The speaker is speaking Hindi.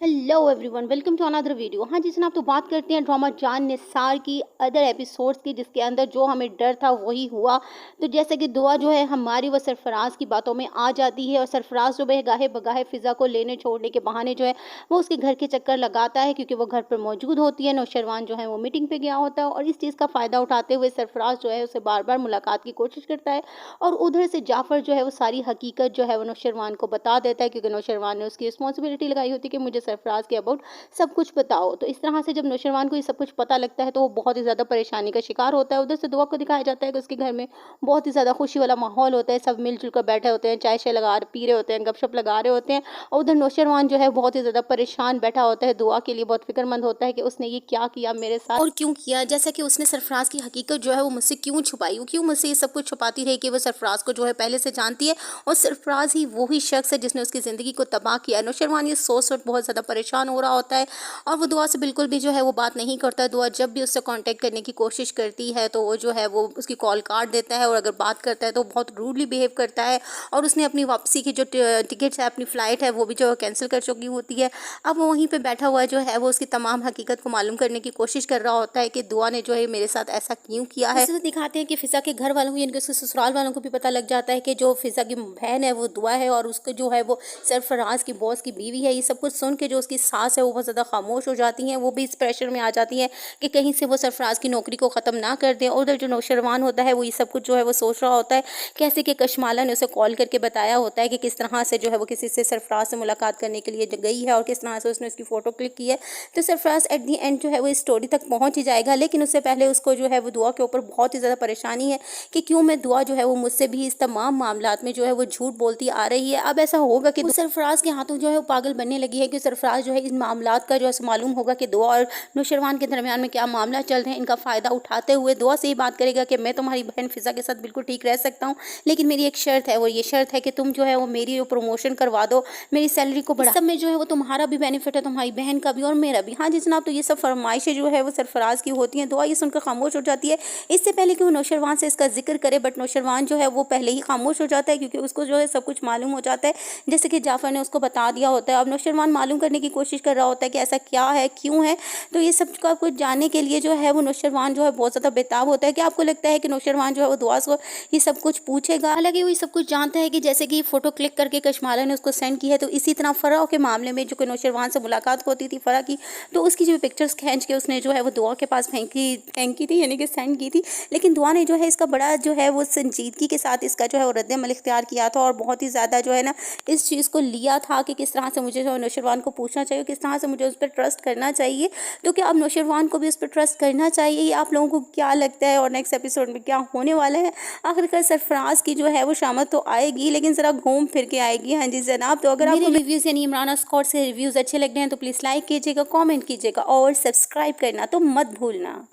Hello everyone, welcome to another video. हाँ जी जनाब, तो बात करते हैं ड्रामा जान निसार की अदर एपिसोड्स की, जिसके अंदर जो हमें डर था वही हुआ। तो जैसे कि दुआ जो है हमारी वो सरफराज की बातों में आ जाती है और सरफराज जो है गाहे बगाहे फ़िज़ा को लेने छोड़ने के बहाने जो है वो उसके घर के चक्कर लगाता है, क्योंकि वो घर पर मौजूद होती है। नौशरवान जो है वो मीटिंग पे गया होता है और इस चीज़ का फ़ायदा उठाते हुए सरफराज जो है उसे बार बार मुलाकात की कोशिश करता है। और उधर से जाफ़र जो है वो सारी हकीकत जो है वो नौशरवान को बता देता है, क्योंकि नौशरवान ने उसकी रिस्पॉन्सिबिलिटी लगाई होती है कि मुझे सरफराज के अबाउट सब कुछ बताओ। तो इस तरह से जब नौशरवान को ये सब कुछ पता लगता है तो वो बहुत ही ज़्यादा परेशानी का शिकार होता है। उधर से दुआ को दिखाया जाता है कि उसके घर में बहुत ही ज़्यादा खुशी वाला माहौल होता है, सब मिलजुल कर बैठे होते हैं, चाय शाय पी रहे होते हैं, गपशप लगा रहे होते हैं। और उधर नौशरवान जो है बहुत ही ज़्यादा परेशान बैठा होता है, दुआ के लिए बहुत फिक्रमंद होता है कि उसने ये क्या किया मेरे साथ और क्यों किया। जैसा कि उसने सरफराज की हकीकत जो है वो मुझसे क्यों छुपाई, वो क्यों मुझसे ये सब कुछ छुपाती रही कि वो सरफराज को जो है पहले से जानती है और सरफराज ही वही शख्स है जिसने उसकी ज़िंदगी को तबाह किया। नौशरवान ये सोच बहुत ज़्यादा परेशान हो रहा होता है और वो दुआ से बिल्कुल भी जो है वो बात नहीं करता है। दुआ जब भी उससे कांटेक्ट करने की कोशिश करती है तो वो जो है वो उसकी कॉल काट देता है, और अगर बात करता है तो बहुत रूडली बिहेव करता है। और उसने अपनी वापसी की जो टिकट्स है, अपनी फ़्लाइट है, वो भी जो है कैंसिल कर चुकी होती है। अब वो वहीं पे बैठा हुआ जो है वो उसकी तमाम हकीकत को मालूम करने की कोशिश कर रहा होता है कि दुआ ने जो है मेरे साथ ऐसा क्यों किया है। इसमें दिखाते हैं कि फ़िज़ा के घर वालों को, यानी कि उसके ससुराल वालों को भी पता लग जाता है कि जो फ़िज़ा की बहन है वो दुआ है, और उसके जो है वो सरफराज की बॉस की बीवी है। ये सब कुछ सुन के जो उसकी सास है वो बहुत ज़्यादा खामोश हो जाती हैं, वो भी इस प्रेशर में आ जाती हैं कि कहीं से वो सरफराज की नौकरी को ख़त्म ना कर दें। और उधर जो नौशरवान होता है वो ये सब कुछ जो है वो सोच रहा होता है, कैसे कि कशमाला ने उसे कॉल करके बताया होता है कि किस तरह से जो है वो किसी से सरफराज से मुलाकात करने के लिए गई है और किस तरह से उसने उसकी फ़ोटो क्लिक की है। तो सरफराज एट दी एंड जो है वो इस स्टोरी तक पहुँच ही जाएगा, लेकिन उससे पहले उसको जो है वो दुआ के ऊपर बहुत ही ज़्यादा परेशानी है कि क्यों मैं दुआ जो है वो मुझसे भी इस तमाम मामलात में जो है वो झूठ बोलती आ रही है। अब ऐसा होगा कि सरफराज के हाथों जो है वो पागल बनने लगी है कि सरफराज जो है इन मामलात का जो है मालूम होगा कि दुआ और नौशरवान के दरमियान में क्या मामला चल रहे हैं। इनका फ़ायदा उठाते हुए दुआ से ही बात करेगा कि मैं तुम्हारी बहन फ़िज़ा के साथ बिल्कुल ठीक रह सकता हूँ, लेकिन मेरी एक शर्त है, और ये शर्त है कि तुम जो है वो मेरी जो प्रमोशन करवा दो, मेरी सैलरी को बढ़ा। सब में जो है वो तुम्हारा भी बेनिफिट है, तुम्हारी बहन का भी और मेरा भी। हाँ जी जनाब, तो ये सब फरमाइशें जो है वो सरफराज की होती हैं। दुआ ये सुनकर खामोश हो जाती है, इससे पहले कि वो नौशरवान से इसका जिक्र करे, बट नौशरवान जो है वो पहले ही खामोश हो जाता है, क्योंकि उसको जो है सब कुछ मालूम हो जाता है, जैसे कि जाफ़र ने उसको बता दिया होता है। अब नौशरवान मालूम करने की कोशिश कर रहा होता है कि ऐसा क्या है, क्यों है। तो ये सब का कुछ जानने के लिए जो है वो नौशरवान जो है बहुत ज़्यादा बेताब होता है कि आपको लगता है कि नौशरवान जो है वो दुआ को ये सब कुछ पूछेगा। हालांकि वो ये सब कुछ जानता है कि जैसे कि फ़ोटो क्लिक करके कशमाला ने उसको सेंड की है, तो इसी तरह फ़रा के मामले में जो कि नौशरवान से मुलाकात होती थी फ़रा की, तो उसकी जो पिक्चर्स खींच के उसने जो है वो दुआ के पास फेंकी थी, यानी कि सेंड की थी। लेकिन दुआ ने जो है इसका बड़ा जो है वो संजीदगी के साथ इसका जो है वो रद्द-ए-अमल इख्तियार किया था और बहुत ही ज़्यादा जो है ना इस चीज़ को लिया था कि किस तरह से मुझे जो है नौशरवान को पूछना चाहिए, किस तरह से मुझे उस पर ट्रस्ट करना चाहिए। तो क्या अब नौशरवान को भी उस पर ट्रस्ट करना चाहिए, ये आप लोगों को क्या लगता है और नेक्स्ट एपिसोड में क्या होने वाला है? आखिरकार सरफराज की जो है वो शामत तो आएगी, लेकिन ज़रा घूम फिर के आएगी। हाँ जी जनाब, तो अगर आपको रिव्यूज़ यानी इमरान अस्कॉर से रिव्यूज़ अच्छे लग रहे हैं तो प्लीज़ लाइक कीजिएगा, कमेंट कीजिएगा और सब्सक्राइब करना तो मत भूलना।